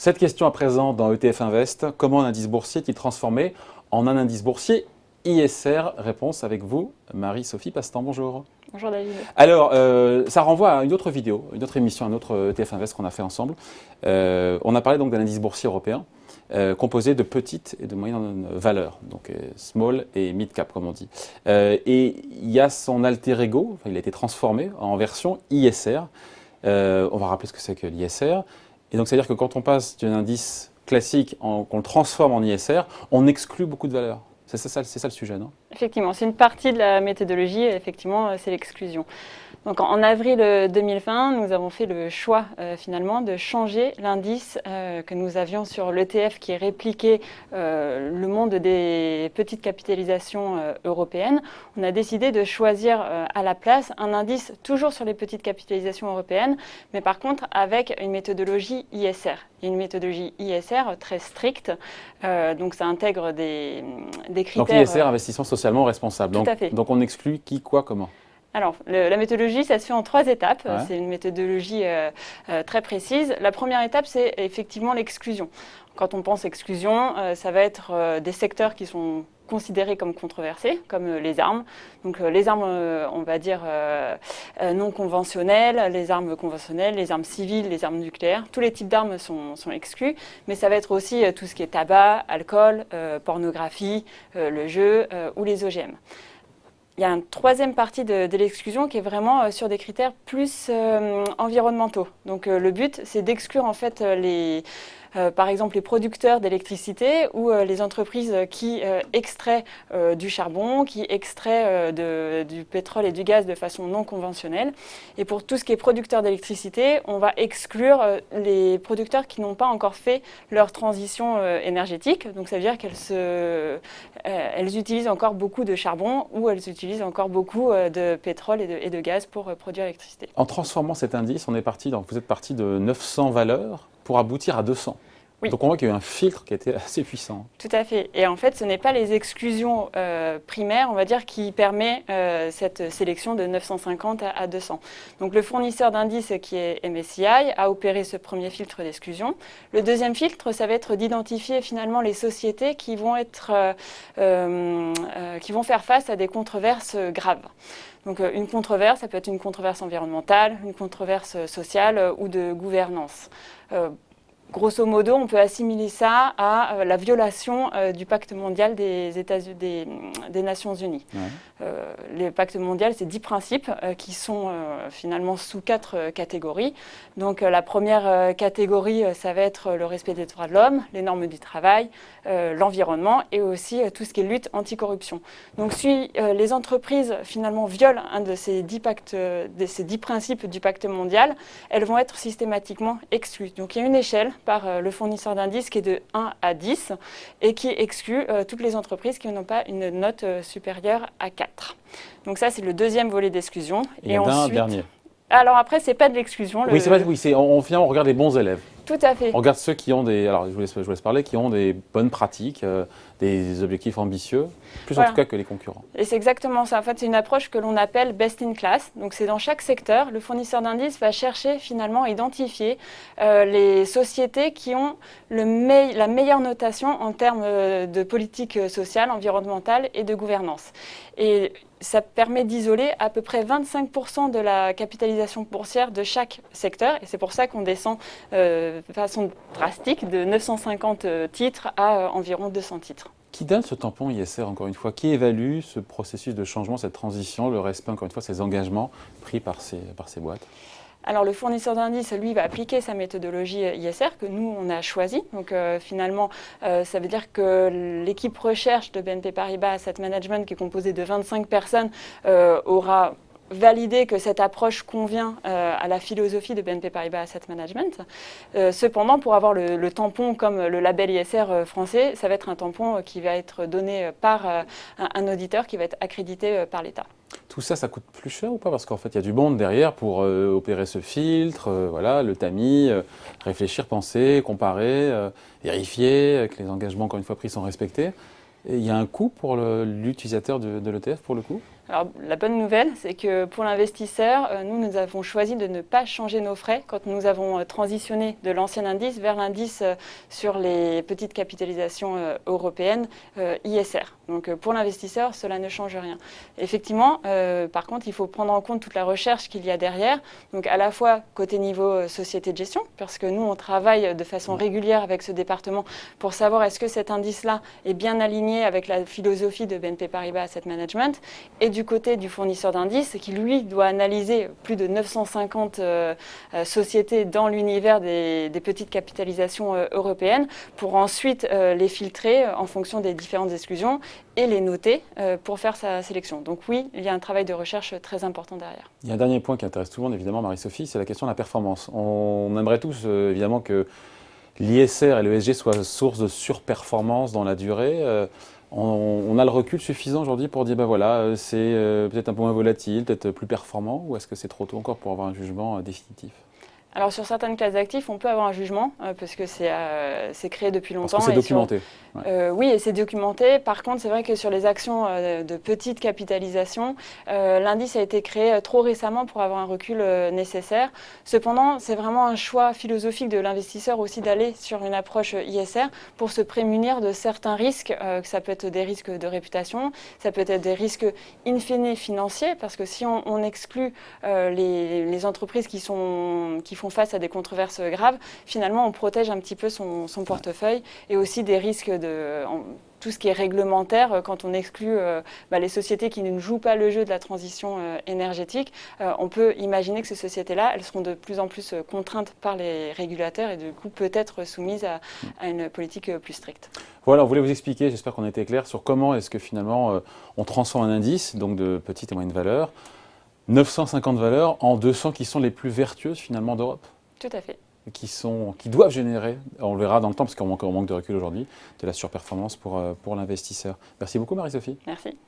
Cette question à présent dans ETF Invest, comment un indice boursier est-il transformé en un indice boursier ISR? Réponse avec vous, Marie-Sophie Pastan, bonjour. Bonjour David. Alors, ça renvoie à une autre vidéo, une autre émission, un autre ETF Invest qu'on a fait ensemble. On a parlé donc d'un indice boursier européen composé de petites et de moyennes valeurs, donc small et mid cap comme on dit. Et il y a son alter ego, il a été transformé en version ISR. On va rappeler ce que c'est que l'ISR. Et donc, c'est-à-dire que quand on passe d'un indice classique, qu'on le transforme en ISR, on exclut beaucoup de valeurs. C'est ça le sujet, non? Effectivement, c'est une partie de la méthodologie, effectivement, c'est l'exclusion. Donc en avril 2020, nous avons fait le choix finalement de changer l'indice que nous avions sur l'ETF qui répliquait le monde des petites capitalisations européennes. On a décidé de choisir à la place un indice toujours sur les petites capitalisations européennes, mais par contre avec une méthodologie ISR. Il y a une méthodologie ISR très stricte, donc ça intègre des critères. Donc ISR, investissement socialement responsable. Tout à fait. Donc on exclut qui, quoi, comment? Alors, la méthodologie, ça se fait en 3 étapes. Ouais. C'est une méthodologie très précise. La première étape, c'est effectivement l'exclusion. Quand on pense exclusion, ça va être des secteurs qui sont considérés comme controversés, comme les armes. Donc les armes, on va dire, non conventionnelles, les armes conventionnelles, les armes civiles, les armes nucléaires. Tous les types d'armes sont exclus, mais ça va être aussi tout ce qui est tabac, alcool, pornographie, le jeu ou les OGM. Il y a une troisième partie de l'exclusion qui est vraiment sur des critères plus environnementaux. Donc le but, c'est d'exclure en fait par exemple les producteurs d'électricité ou les entreprises qui extraient du charbon, qui extraient du pétrole et du gaz de façon non conventionnelle. Et pour tout ce qui est producteur d'électricité, on va exclure les producteurs qui n'ont pas encore fait leur transition énergétique. Donc ça veut dire qu'elles utilisent encore beaucoup de charbon ou elles utilisent encore beaucoup de pétrole et de gaz pour produire l'électricité. En transformant cet indice, vous êtes parti de 900 valeurs pour aboutir à 200. Oui. Donc on voit qu'il y a eu un filtre qui était assez puissant. Tout à fait. Et en fait, ce n'est pas les exclusions primaires, on va dire, qui permet cette sélection de 950 à 200. Donc le fournisseur d'indices qui est MSCI a opéré ce premier filtre d'exclusion. Le deuxième filtre, ça va être d'identifier finalement les sociétés qui vont faire face à des controverses graves. Donc une controverse, ça peut être une controverse environnementale, une controverse sociale ou de gouvernance. Grosso modo, on peut assimiler ça à la violation du pacte mondial des Nations Unies. Ouais. Le pacte mondial, c'est 10 principes qui sont finalement sous 4 catégories. Donc la première catégorie, ça va être le respect des droits de l'homme, les normes du travail, l'environnement et aussi tout ce qui est lutte anticorruption. Donc si les entreprises finalement violent un de ces 10 principes du pacte mondial, elles vont être systématiquement exclues. Donc il y a une échelle par le fournisseur d'indices qui est de 1 à 10 et qui exclut toutes les entreprises qui n'ont pas une note supérieure à 4. Donc ça, c'est le deuxième volet d'exclusion. Et ensuite, un dernier. Alors après, ce n'est pas de l'exclusion. Oui, on regarde les bons élèves. Tout à fait. On regarde ceux qui ont je vous laisse parler, qui ont des bonnes pratiques, des objectifs ambitieux, plus en tout cas que les concurrents. Et c'est exactement ça. En fait, c'est une approche que l'on appelle best in class. Donc c'est dans chaque secteur, le fournisseur d'indices va chercher finalement à identifier les sociétés qui ont la meilleure notation en termes de politique sociale, environnementale et de gouvernance. Et ça permet d'isoler à peu près 25% de la capitalisation boursière de chaque secteur. Et c'est pour ça qu'on descend de façon drastique de 950 titres à environ 200 titres. Qui donne ce tampon ISR, encore une fois? Qui évalue ce processus de changement, cette transition, le respect, encore une fois, ces engagements pris par ces boîtes? Alors le fournisseur d'indices, lui, va appliquer sa méthodologie ISR que nous, on a choisie. Donc finalement, ça veut dire que l'équipe recherche de BNP Paribas Asset Management, qui est composée de 25 personnes, aura validé que cette approche convient à la philosophie de BNP Paribas Asset Management. Cependant, pour avoir le tampon comme le label ISR français, ça va être un tampon qui va être donné par un auditeur qui va être accrédité par l'État. Tout ça, ça coûte plus cher ou pas? Parce qu'en fait, il y a du monde derrière pour opérer ce filtre, voilà, le tamis, réfléchir, penser, comparer, vérifier que les engagements, encore une fois, pris sont respectés. Et il y a un coût pour l'utilisateur de l'ETF, pour le coup? Alors, la bonne nouvelle, c'est que pour l'investisseur, nous avons choisi de ne pas changer nos frais quand nous avons transitionné de l'ancien indice vers l'indice sur les petites capitalisations européennes, ISR. Donc, pour l'investisseur, cela ne change rien. Effectivement, par contre, il faut prendre en compte toute la recherche qu'il y a derrière. Donc, à la fois côté niveau société de gestion, parce que nous, on travaille de façon régulière avec ce département pour savoir est-ce que cet indice-là est bien aligné avec la philosophie de BNP Paribas Asset Management, et du côté du fournisseur d'indices qui, lui, doit analyser plus de 950 sociétés dans l'univers des petites capitalisations européennes pour ensuite les filtrer en fonction des différentes exclusions et les noter pour faire sa sélection. Donc oui, il y a un travail de recherche très important derrière. Il y a un dernier point qui intéresse tout le monde, évidemment, Marie-Sophie, c'est la question de la performance. On aimerait tous, évidemment, que l'ISR et l'ESG soient source de surperformance dans la durée. On a le recul suffisant aujourd'hui pour dire, ben voilà, c'est peut-être un peu moins volatile, peut-être plus performant, ou est-ce que c'est trop tôt encore pour avoir un jugement définitif? Alors sur certaines classes d'actifs, on peut avoir un jugement parce que c'est créé depuis longtemps. Parce que c'est documenté. Oui, et c'est documenté. Par contre, c'est vrai que sur les actions de petite capitalisation, l'indice a été créé trop récemment pour avoir un recul nécessaire. Cependant, c'est vraiment un choix philosophique de l'investisseur aussi d'aller sur une approche ISR pour se prémunir de certains risques. Que ça peut être des risques de réputation, ça peut être des risques in fine financiers, parce que si on exclut les entreprises qui font face à des controverses graves, finalement, on protège un petit peu son portefeuille et aussi des risques tout ce qui est réglementaire, quand on exclut les sociétés qui ne jouent pas le jeu de la transition énergétique, on peut imaginer que ces sociétés-là, elles seront de plus en plus contraintes par les régulateurs et du coup peut-être soumises à une politique plus stricte. Voilà, on voulait vous expliquer, j'espère qu'on a été clair, sur comment est-ce que finalement on transforme un indice, donc de petite et moyenne valeur, 950 valeurs en 200 qui sont les plus vertueuses finalement d'Europe. Tout à fait. Qui doivent générer, on le verra dans le temps parce qu'on manque de recul aujourd'hui, de la surperformance pour l'investisseur. Merci beaucoup Marie-Sophie. Merci.